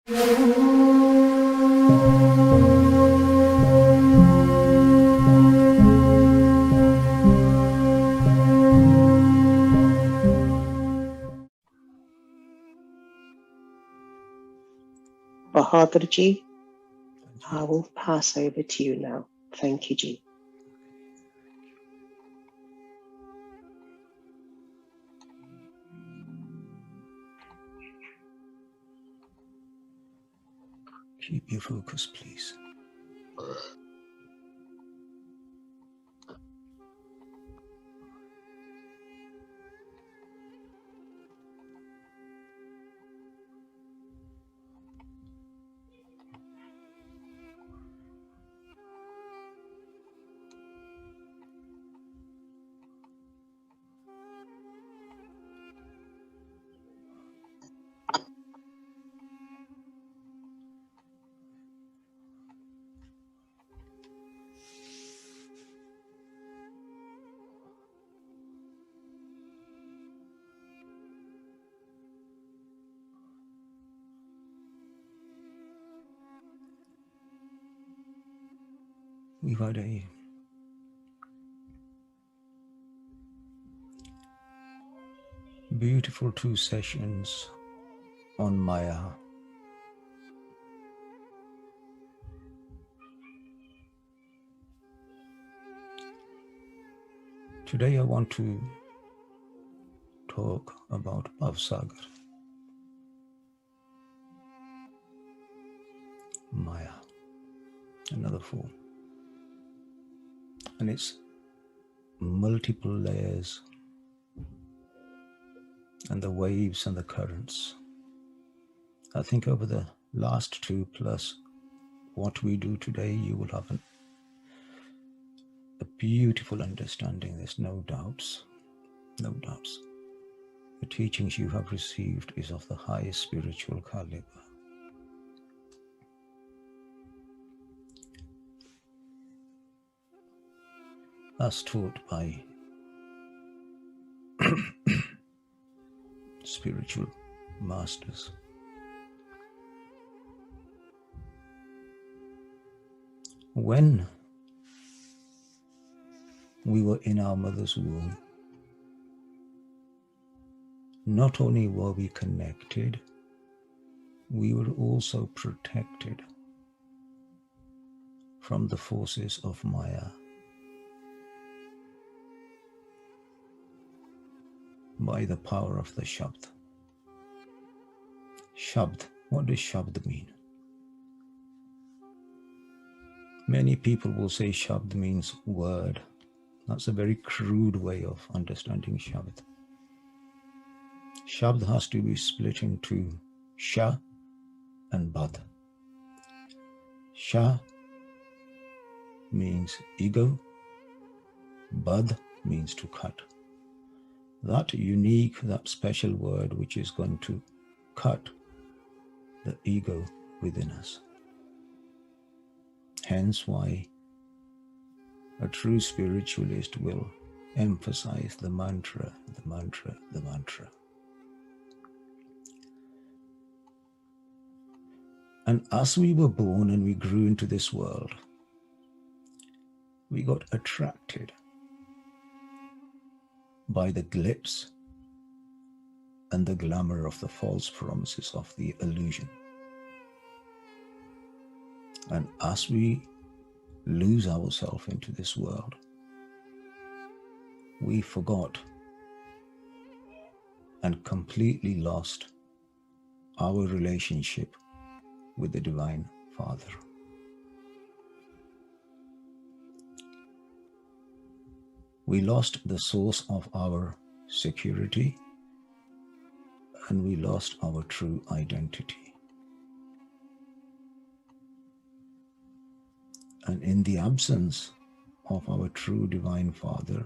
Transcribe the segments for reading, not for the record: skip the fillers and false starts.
Bahadur ji, I will pass over to you now. Thank you, Ji. Keep your focus, please. We've had a beautiful 2 sessions on Maya. Today I want to talk about Bhavsagar, Maya, another form, and its multiple layers and the waves and the currents. I think over the last 2 plus what we do today, you will have a beautiful understanding. There's no doubts, no doubts. The teachings you have received is of the highest spiritual caliber. As taught by spiritual masters. When we were in our mother's womb, not only were we connected, we were also protected from the forces of Maya. By the power of the Shabd. Shabd, what does Shabd mean? Many people will say Shabd means word. That's a very crude way of understanding Shabd. Shabd has to be split into Sha and Bad. Sha means ego, Bad means to cut. That unique, that special word which is going to cut the ego within us. Hence why a true spiritualist will emphasize the mantra, the mantra, the mantra. And as we were born and we grew into this world, we got attracted by the glitz and the glamour of the false promises of the illusion. And as we lose ourselves into this world, we forgot and completely lost our relationship with the Divine Father. We lost the source of our security and we lost our true identity. And in the absence of our true Divine Father,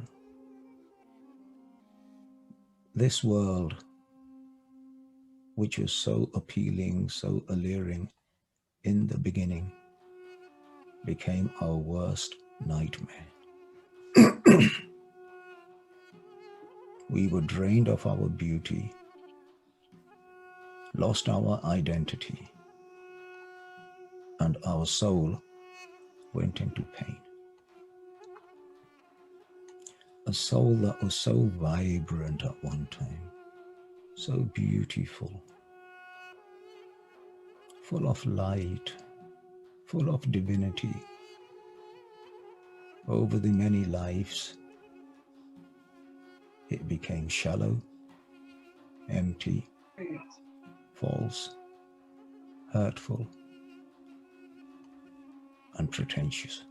this world, which was so appealing, so alluring in the beginning, became our worst nightmare. We were drained of our beauty, lost our identity, and our soul went into pain. A soul that was so vibrant at one time, so beautiful, full of light, full of divinity. Over the many lives, it became shallow, empty, false, hurtful, and pretentious.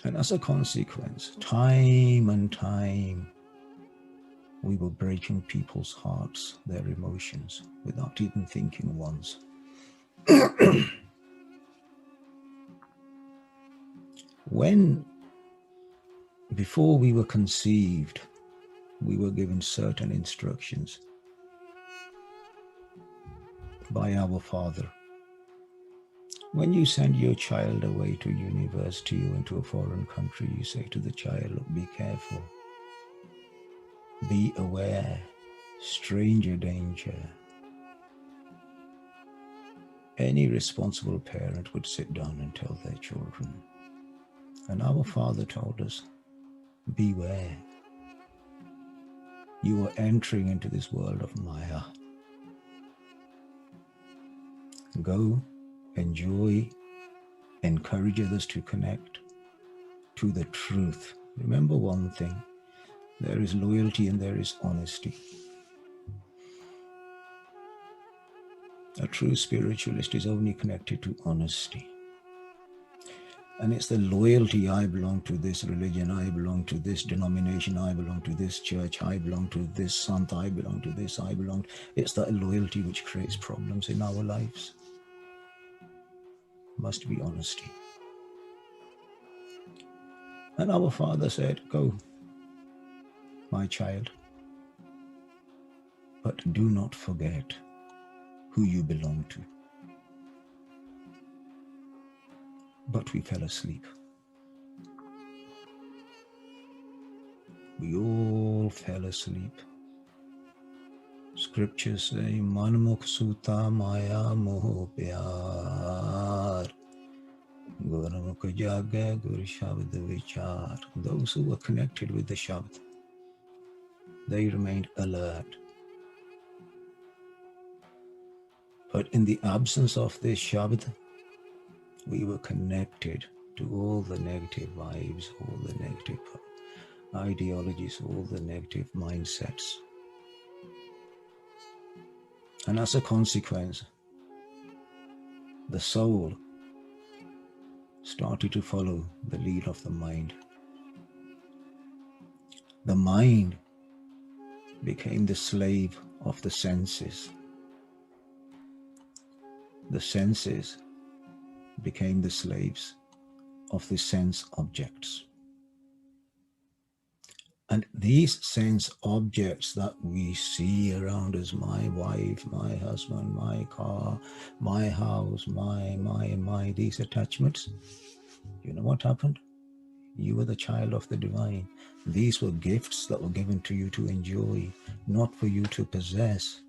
And as a consequence, time and time, we were breaking people's hearts, their emotions, without even thinking once. When, before we were conceived, we were given certain instructions by our Father. When you send your child away to university or into a foreign country, you say to the child, look, be careful, be aware, stranger danger. Any responsible parent would sit down and tell their children. And our Father told us, beware. You are entering into this world of Maya. Go, enjoy, encourage others to connect to the truth. Remember one thing, there is loyalty and there is honesty. A true spiritualist is only connected to honesty. And it's the loyalty, I belong to this religion, I belong to this denomination, I belong to this church, I belong to this sant, I belong to this, I belong. It's that loyalty which creates problems in our lives. Must be honesty. And our Father said, go, my child, but do not forget who you belong to. But we fell asleep. We all fell asleep. Scriptures say, Manmukh Sutta Maya Moho Pyar. Gurmukh Jagya Guru Shabd Vichar. Those who were connected with the Shabd, they remained alert. But in the absence of this Shabd, we were connected to all the negative vibes, all the negative ideologies, all the negative mindsets. And as a consequence, the soul started to follow the lead of the mind. The mind became the slave of the senses. The senses became the slaves of the sense objects. And these sense objects that we see around us, my wife, my husband, my car, my house, my, these attachments, you know what happened? You were the child of the divine. These were gifts that were given to you to enjoy, not for you to possess.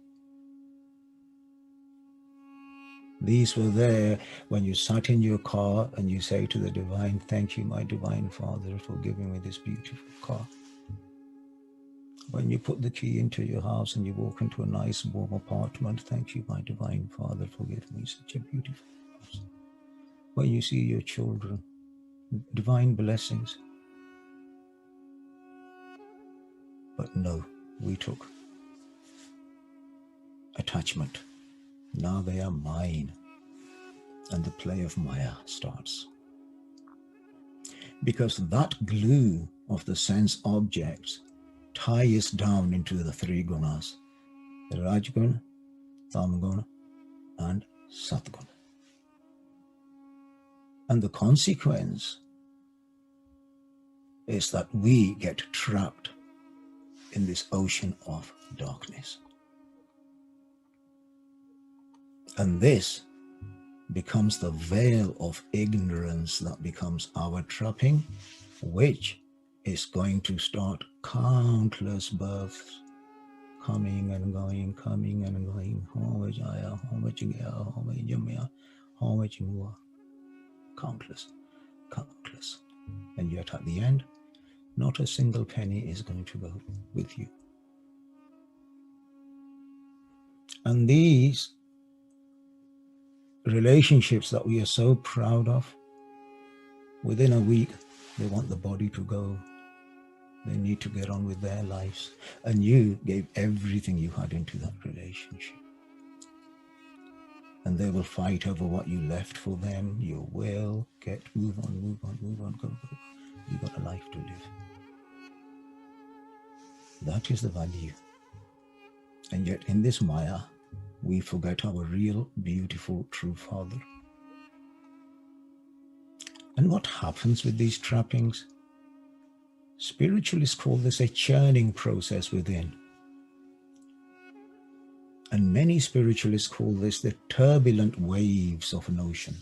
These were there when you sat in your car and you say to the divine, thank you, my divine Father, for giving me this beautiful car. When you put the key into your house and you walk into a nice warm apartment, thank you, my divine Father, for giving me such a beautiful house. When you see your children, divine blessings. But no, we took attachment. Now they are mine. And the play of Maya starts. Because that glue of the sense objects ties down into the three gunas, Rajguna, Tamguna, and Satguna. And the consequence is that we get trapped in this ocean of darkness. And this becomes the veil of ignorance that becomes our trapping, which is going to start countless births, coming and going, coming and going. Countless, countless. And yet at the end, not a single penny is going to go with you. And these relationships that we are so proud of, within a week, they want the body to go. They need to get on with their lives. And you gave everything you had into that relationship. And they will fight over what you left for them. You will move on, go. You got a life to live. That is the value. And yet in this Maya, we forget our real, beautiful, true Father. And what happens with these trappings? Spiritualists call this a churning process within. And many spiritualists call this the turbulent waves of an ocean.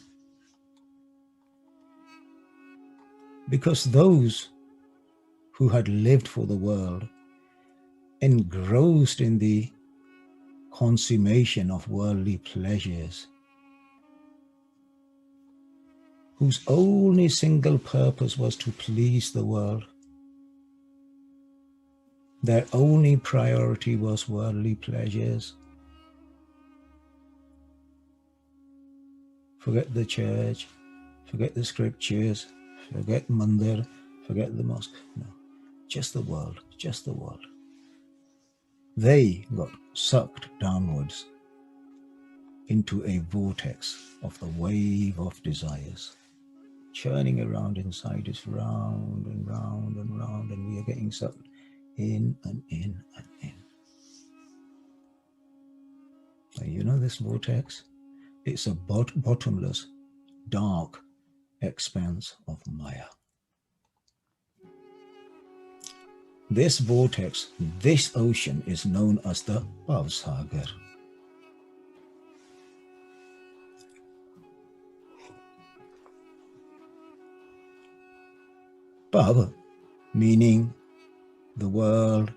Because those who had lived for the world, engrossed in the consummation of worldly pleasures, whose only single purpose was to please the world, their only priority was worldly pleasures. Forget the church, forget the scriptures, forget mandir, forget the mosque. No, just the world, just the world. They got sucked downwards into a vortex of the wave of desires, churning around inside us, round and round and round, and we are getting sucked in and in and in. And you know this vortex? It's a bottomless, dark expanse of Maya. This vortex, this ocean, is known as the Bhavsagar. Bhav, meaning the world,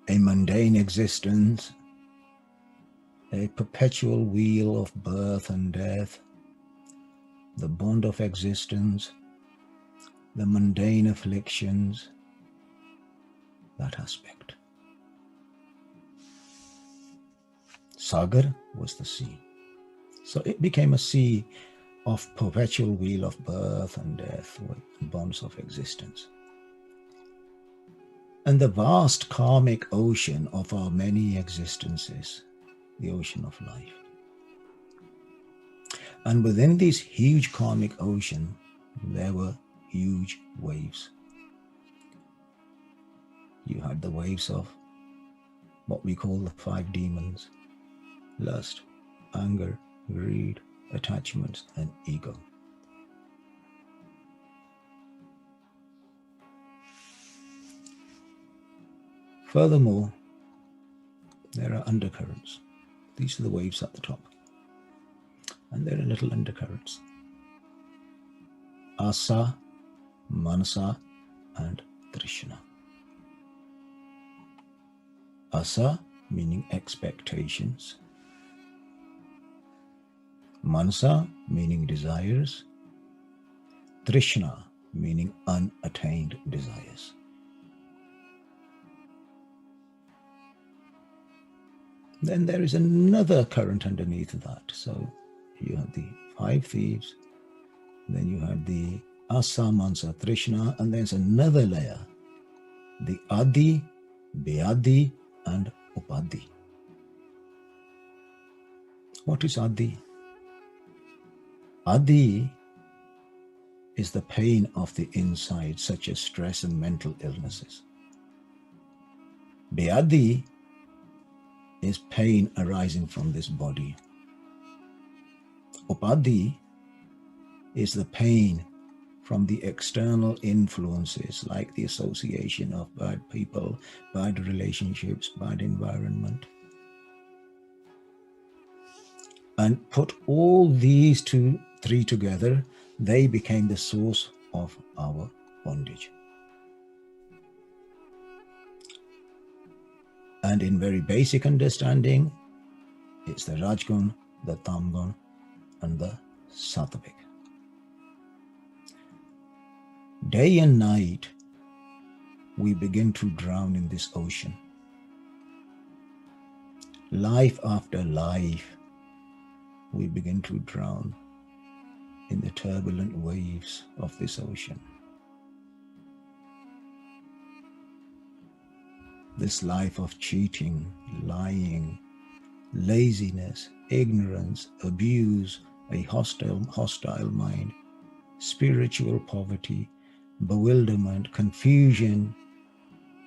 a mundane existence, a perpetual wheel of birth and death, the bond of existence, the mundane afflictions, that aspect. Sagar was the sea. So it became a sea of perpetual wheel of birth and death and bonds of existence. And the vast karmic ocean of our many existences, the ocean of life. And within this huge karmic ocean, there were huge waves. You had the waves of what we call the 5 demons: lust, anger, greed, attachments, and ego. Furthermore, there are undercurrents. These are the waves at the top. And there are little undercurrents. Asa, Manasa, and Trishna. Asa meaning expectations. Manasa meaning desires. Trishna meaning unattained desires. Then there is another current underneath that. So you have the 5 thieves, then you have the Asa, Mansa, Trishna, and there's another layer, the Adi, Beadi, and Upadi. What is Adi? Adi is the pain of the inside, such as stress and mental illnesses. Beadi is pain arising from this body. Upadi is the pain from the external influences, like the association of bad people, bad relationships, bad environment. And put all these 2, 3 together, they became the source of our bondage. And in very basic understanding, it's the Rajgun, the Tamgun, and the Sattvic. Day and night, we begin to drown in this ocean. Life after life, we begin to drown in the turbulent waves of this ocean. This life of cheating, lying, laziness, ignorance, abuse, a hostile mind, spiritual poverty, bewilderment, confusion,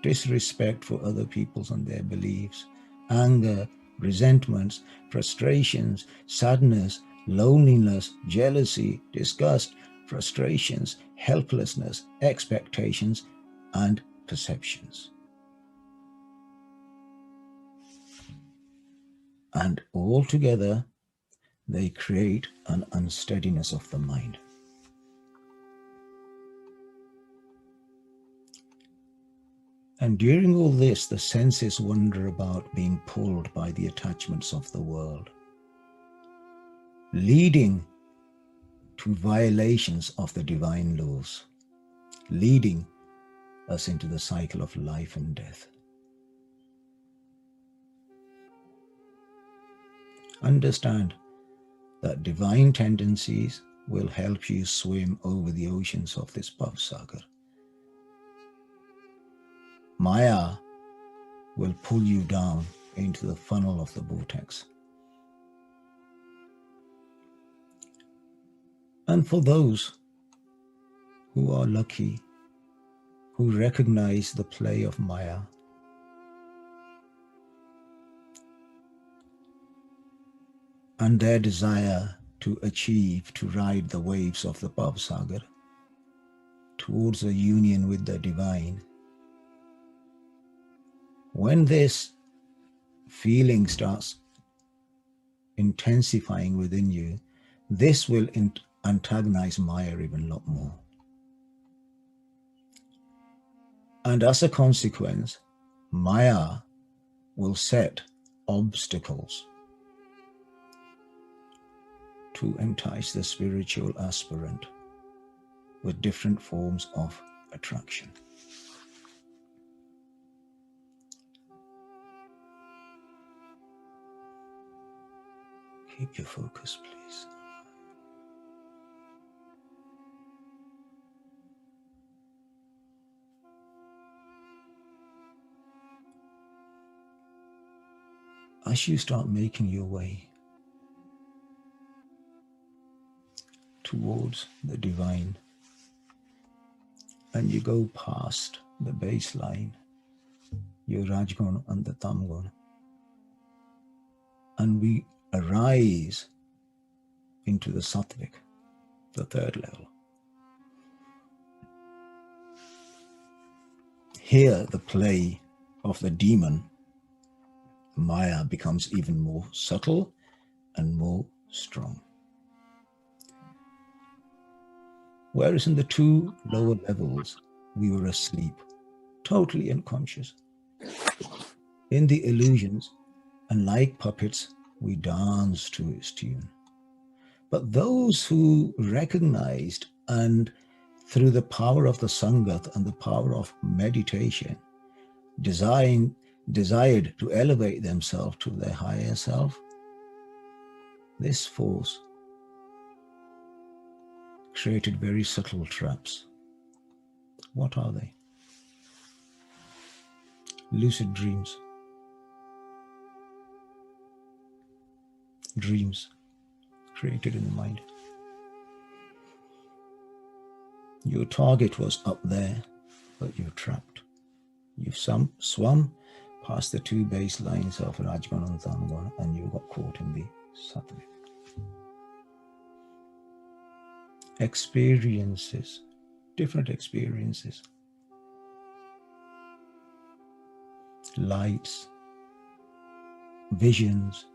disrespect for other peoples and their beliefs, anger, resentments, frustrations, sadness, loneliness, jealousy, disgust, frustrations, helplessness, expectations, and perceptions. And all together, they create an unsteadiness of the mind. And during all this, the senses wonder about being pulled by the attachments of the world, leading to violations of the divine laws, leading us into the cycle of life and death. Understand that divine tendencies will help you swim over the oceans of this Bhavsagar. Maya will pull you down into the funnel of the vortex. And for those who are lucky, who recognize the play of Maya, and their desire to achieve, to ride the waves of the Bhavsagar towards a union with the divine, when this feeling starts intensifying within you, this will antagonize Maya even a lot more. And as a consequence, Maya will set obstacles to entice the spiritual aspirant with different forms of attraction. Keep your focus, please. As you start making your way towards the divine, and you go past the baseline, your Rajgun and the Tamgun, and we arise into the Sattvic, the third level. Here, the play of the demon, Maya, becomes even more subtle and more strong. Whereas in the two lower levels, we were asleep, totally unconscious. In the illusions, and like puppets, we danced to its tune. But those who recognized and through the power of the Sangat and the power of meditation, desired to elevate themselves to their higher self, this force created very subtle traps. What are they? Lucid dreams. Dreams created in the mind. Your target was up there, but you're trapped. You've swum past the two baselines of Rajgun and Tamgun, and you got caught in the Sattvic. Experiences, different experiences, lights, visions,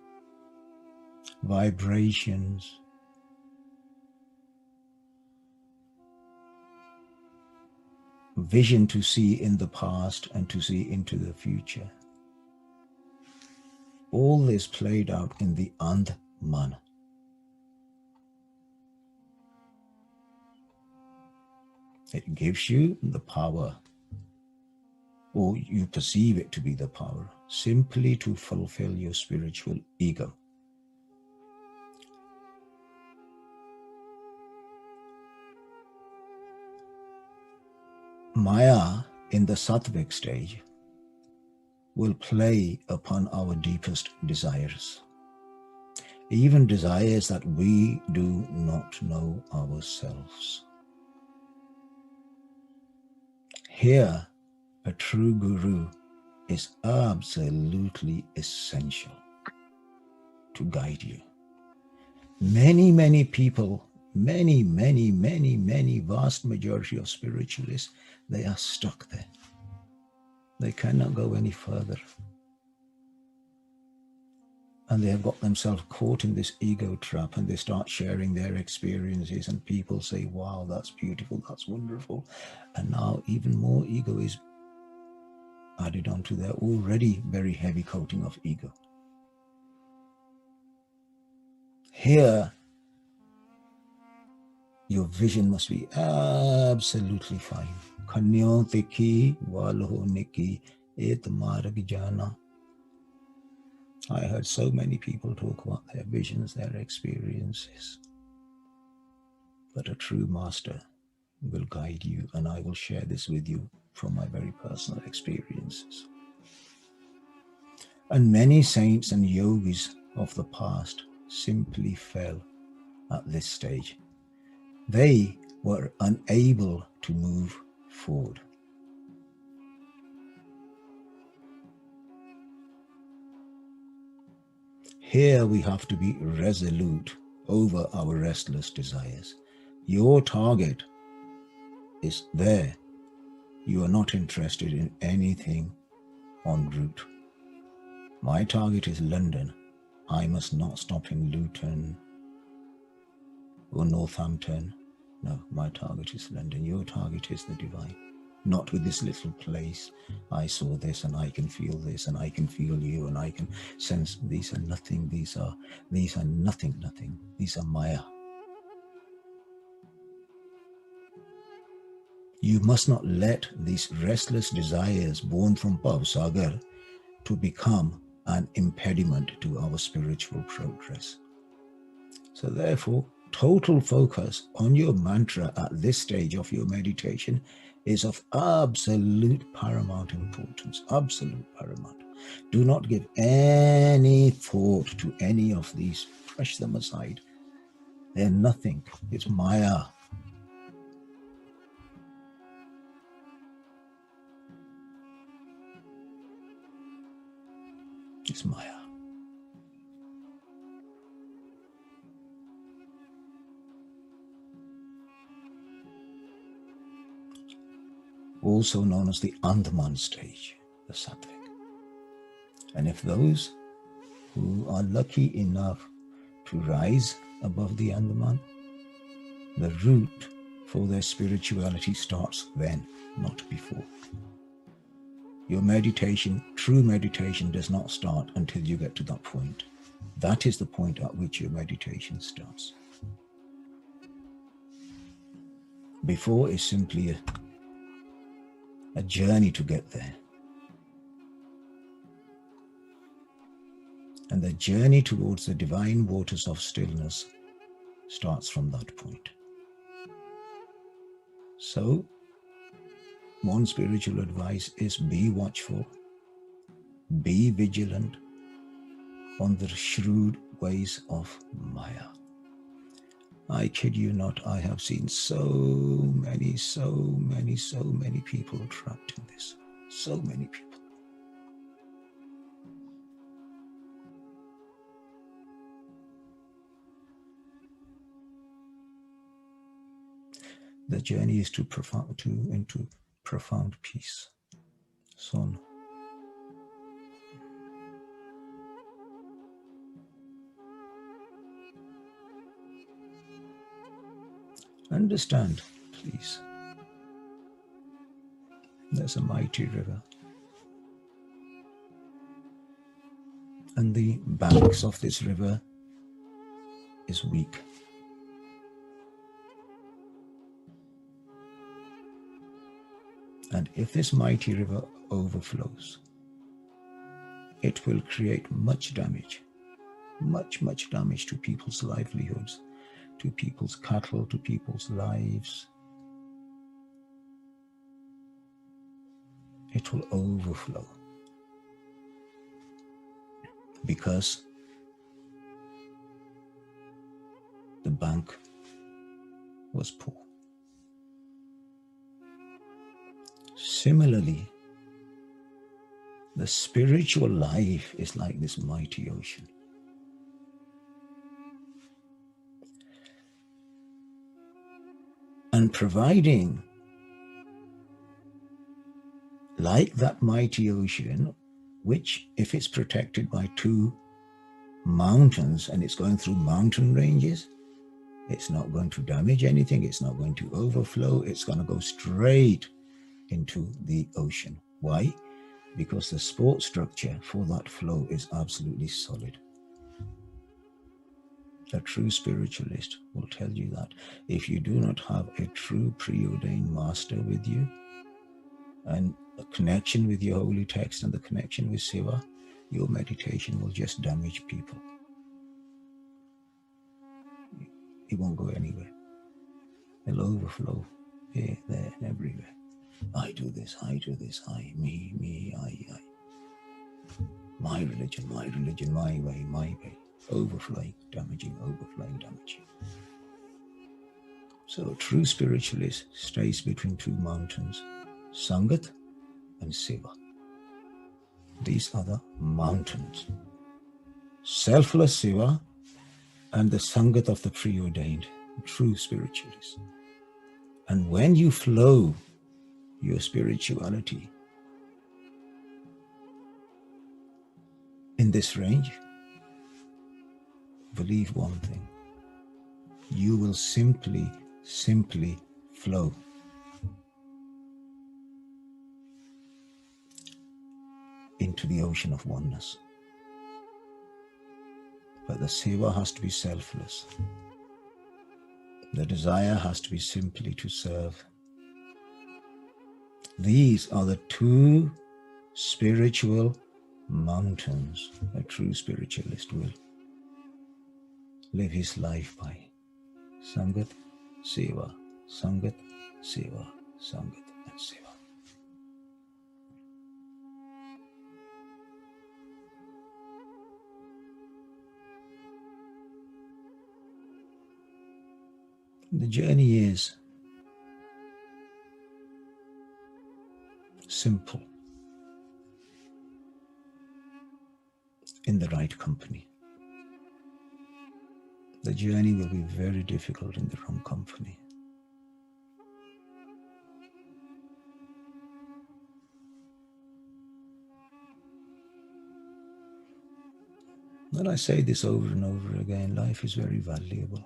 vibrations, vision to see in the past and to see into the future. All this played out in the And-Man. It gives you the power, or you perceive it to be the power, simply to fulfill your spiritual ego. Maya in the sattvic stage will play upon our deepest desires, even desires that we do not know ourselves. Here, a true guru is absolutely essential to guide you. Many people, many, vast majority of spiritualists, they are stuck there. They cannot go any further. And they have got themselves caught in this ego trap, and they start sharing their experiences, and people say, wow, that's beautiful, that's wonderful. And now even more ego is added onto their already very heavy coating of ego. Here, your vision must be absolutely fine. Kanyon teki walho niki et marg jana. I heard so many people talk about their visions, their experiences. But a true master will guide you, and I will share this with you from my very personal experiences. And many saints and yogis of the past simply fell at this stage. They were unable to move forward. Here we have to be resolute over our restless desires. Your target is there. You are not interested in anything en route. My target is London. I must not stop in Luton or Northampton. No, my target is London. Your target is the divine. Not with this little place. I saw this and I can feel this and I can feel you and I can sense. These are nothing. These are nothing. These are Maya. You must not let these restless desires born from Bhavsagar to become an impediment to our spiritual progress. So therefore, total focus on your mantra at this stage of your meditation is of absolute paramount importance, absolute paramount. Do not give any thought to any of these. Brush them aside. They're nothing. It's Maya. It's Maya. Also known as the And-Man stage, the sattvic. And if those who are lucky enough to rise above the And-Man, the route for their spirituality starts then, not before. Your meditation, true meditation, does not start until you get to that point. That is the point at which your meditation starts. Before is simply a journey to get there. And the journey towards the divine waters of stillness starts from that point. So, one spiritual advice is be watchful, be vigilant on the shrewd ways of Maya. I kid you not, I have seen so many people trapped in this. So many people. The journey is into profound peace. Son. Understand, please. There's a mighty river. and the banks of this river is weak. And if this mighty river overflows, it will create much damage, much damage to people's livelihoods, to people's cattle, to people's lives. It will overflow because the bank was poor. Similarly, the spiritual life is like this mighty ocean. And providing, like that mighty ocean, which if it's protected by two mountains and it's going through mountain ranges, it's not going to damage anything, it's not going to overflow, it's going to go straight into the ocean. Why? Because the support structure for that flow is absolutely solid. A true spiritualist will tell you that if you do not have a true preordained master with you and a connection with your holy text and the connection with Siva, your meditation will just damage people. It won't go anywhere. It'll overflow here, there, everywhere. I do this, I, me, I. My religion, my way. Overflowing, damaging, damaging. So a true spiritualist stays between two mountains, Sangat and Siva. These are the mountains. Selfless Siva and the Sangat of the preordained, true spiritualist. And when you flow your spirituality in this range, believe one thing, you will simply flow. Into the ocean of oneness. But the seva has to be selfless. The desire has to be simply to serve. These are the two spiritual mountains a true spiritualist will live his life by. Sangat, Seva, Sangat, Seva, Sangat, and Seva. The journey is simple in the right company. The journey will be very difficult in the wrong company. And I say this over and over again, life is very valuable.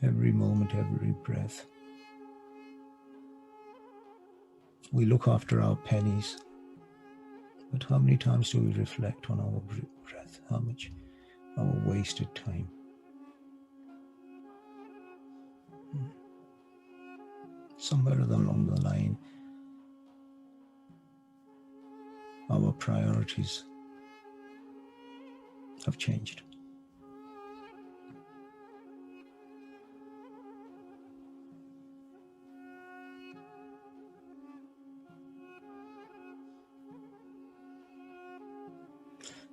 Every moment, every breath. We look after our pennies, but how many times do we reflect on our breath? How much our wasted time? Somewhere along the line, our priorities have changed.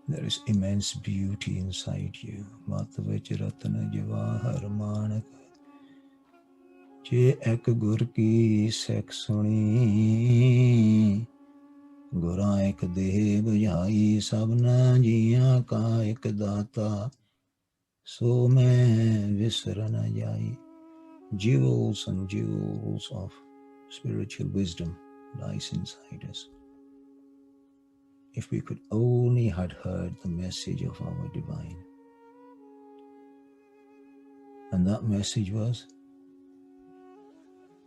There is immense beauty inside you. Matavachratana Javahar Manak Je ek gur ki sek suni Gura ek deh bujhai sabna jiya ka ek data So main visra na jai. Jewels and jewels of spiritual wisdom lies inside us. If we could only had heard the message of our divine. And that message was,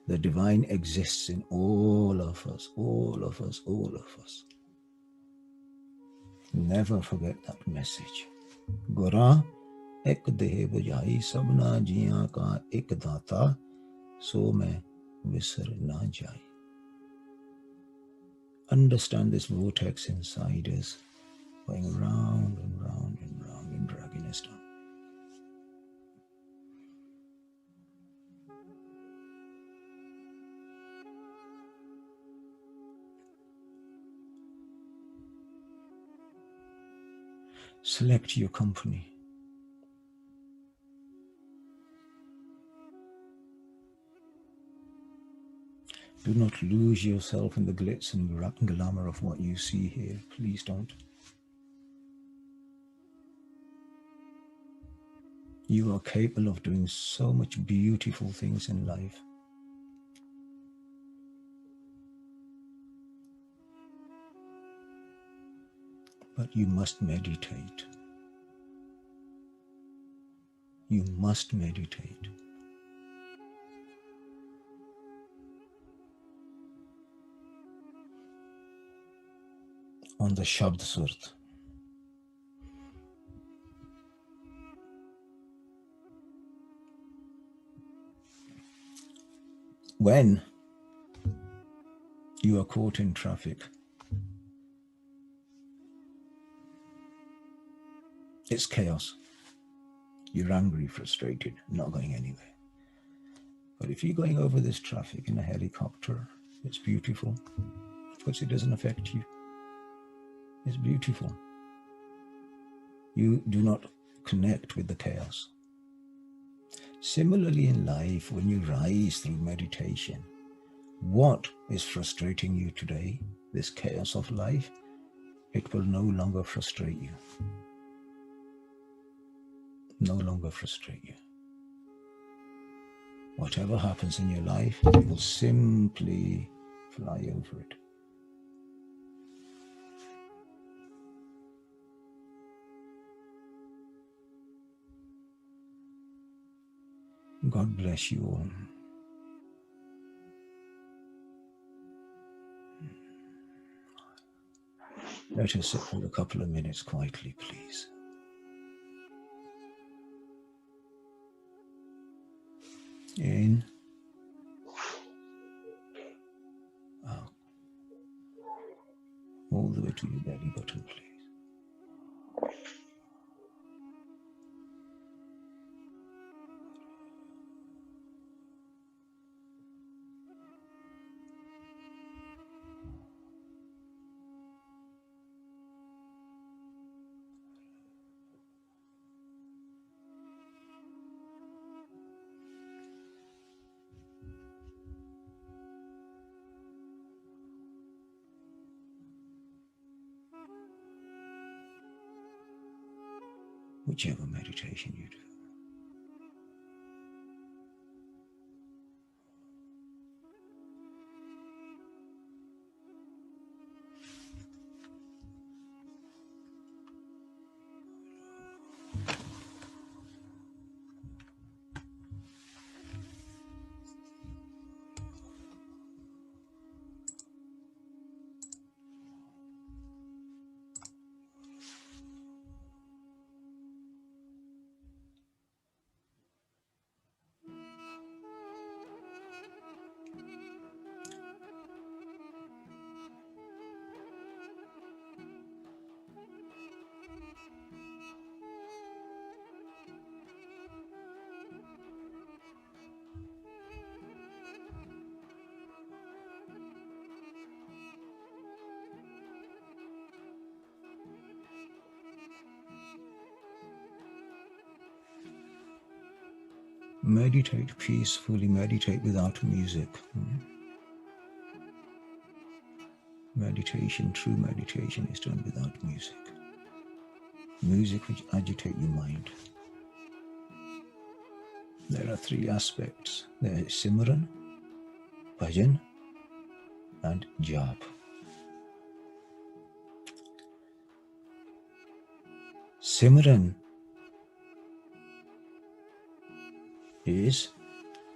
the divine exists in all of us, all of us, all of us. Never forget that message. Gora ek deh bujai sabna jiyan ka ek data so main visar na jai. Understand this vortex inside us, going round and round and round and dragging us down. Select your company. Do not lose yourself in the glitz and glamour of what you see here. Please don't. You are capable of doing so much beautiful things in life. But you must meditate. You must meditate. On the Shabd Surat. When you are caught in traffic, it's chaos. You're angry, frustrated, not going anywhere. But if you're going over this traffic in a helicopter, it's beautiful because it doesn't affect you. It's beautiful. You do not connect with the chaos. Similarly in life, when you rise through meditation, what is frustrating you today, this chaos of life, it will no longer frustrate you. No longer frustrate you. Whatever happens in your life, you will simply fly over it. God bless you all. Let us sit for a couple of minutes quietly, please. In, out, all the way to your belly button, please. Whichever meditation you do. Meditate peacefully, meditate without music. Meditation, true meditation is done without music. Music which agitate your mind. There are three aspects. There is Simran, Bhajan, and Jap. Simran is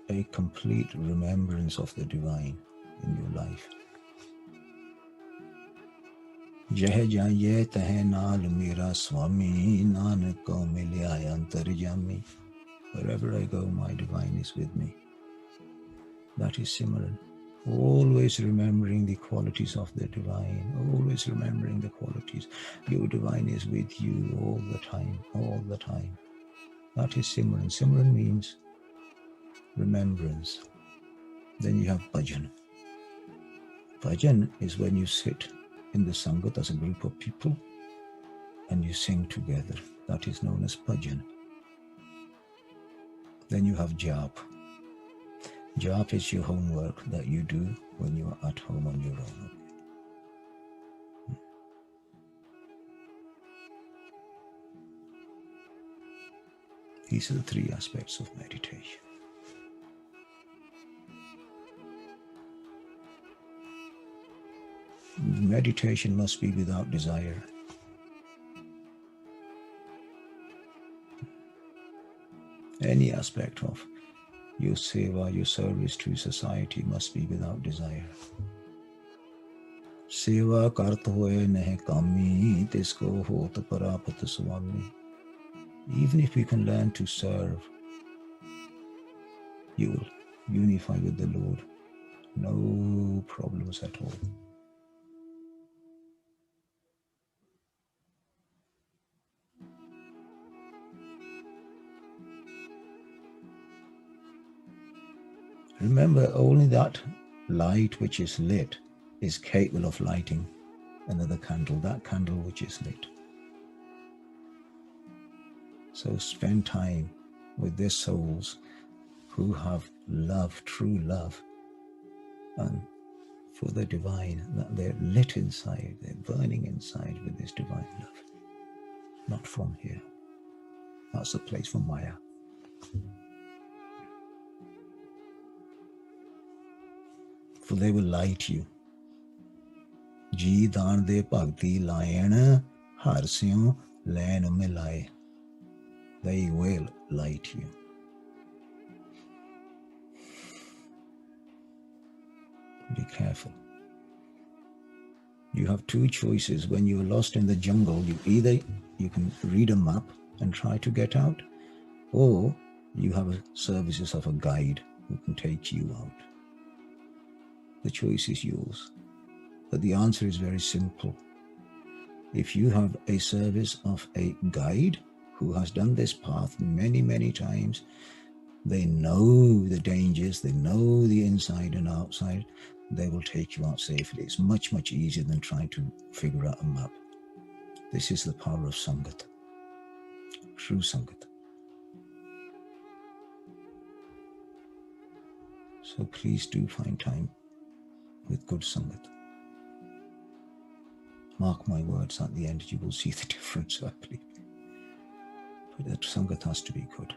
a complete remembrance of the divine in your life. जह जाइए तह नाल मेरा स्वामी, नानक को मिल्या अंतर्जामी. Wherever I go, my divine is with me. That is Simran. Always remembering the qualities of the divine. Always remembering the qualities. Your divine is with you all the time. All the time. That is Simran. Simran means remembrance. Then you have bhajan. Bhajan is when you sit in the Sangat as a group of people and you sing together. That is known as bhajan. Then you have jap. Jap is your homework that you do when you are at home on your own. These are the three aspects of meditation. Meditation must be without desire. Any aspect of your seva, your service to society must be without desire. Seva kart hoye nahe kami, tisko hot parapat swami. Even if you can learn to serve, you will unify with the Lord. No problems at all. Remember, only that light which is lit is capable of lighting another candle, that candle which is lit. So spend time with their souls who have love, true love, and for the divine, that they're lit inside, they're burning inside with this divine love. Not from here. That's a place for Maya. For they will light you. Ji daan de bhakti layan, har syon lain milay. They will light you. Be careful. You have two choices. When you're lost in the jungle, you can read a map and try to get out, or you have services of a guide who can take you out. The choice is yours. But the answer is very simple. If you have a service of a guide who has done this path many, many times, they know the dangers, they know the inside and outside, they will take you out safely. It's much, much easier than trying to figure out a map. This is the power of Sangat, true Sangat. So please do find time with good Sangat. Mark my words, at the end you will see the difference, I believe. But that Sangat has to be good.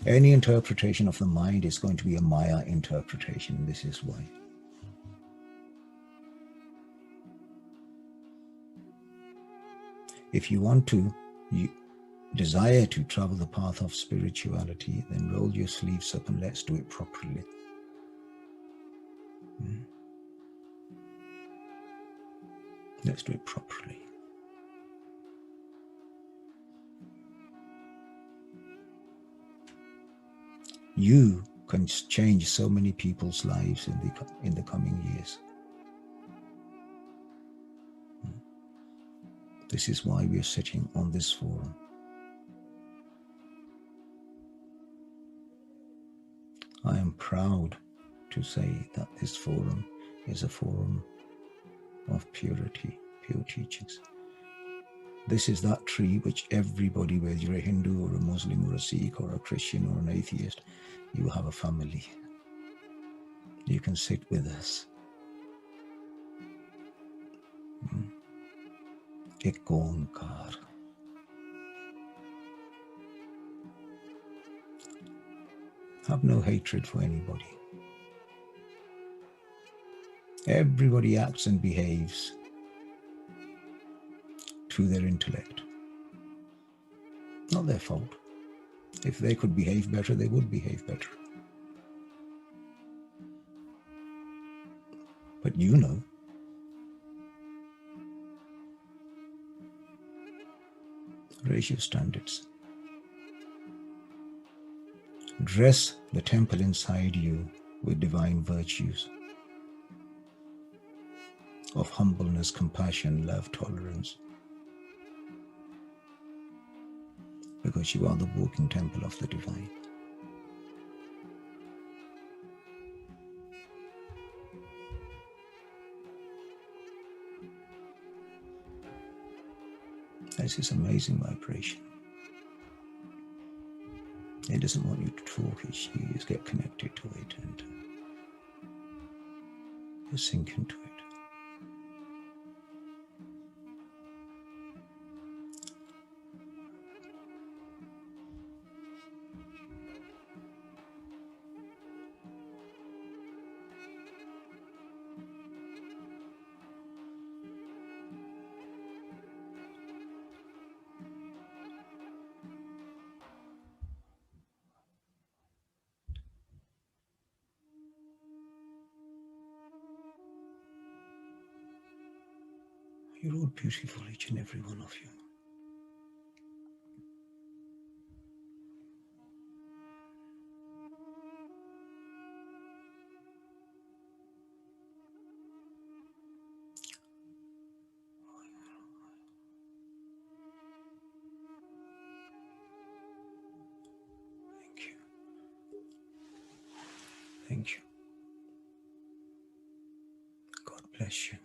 Any interpretation of the mind is going to be a Maya interpretation. This is why. If you want to, you desire to travel the path of spirituality, then roll your sleeves up and let's do it properly. Let's do it properly. You can change so many people's lives in the coming years. This is why we are sitting on this forum. I am proud to say that this forum is a forum of purity, pure teachings. This is that tree which everybody, whether you're a Hindu or a Muslim or a Sikh or a Christian or an atheist, you have a family. You can sit with us. Ek Onkar. Have no hatred for anybody. Everybody acts and behaves to their intellect. Not their fault. If they could behave better, they would behave better. But you know, Raise your standards. Dress the temple inside you with divine virtues of humbleness, compassion, love, tolerance, because you are the walking temple of the divine. That's this amazing vibration. It doesn't want you to talk, you just get connected to it and just sink into it. You're all beautiful, each and every one of you. Thank you. Thank you. God bless you.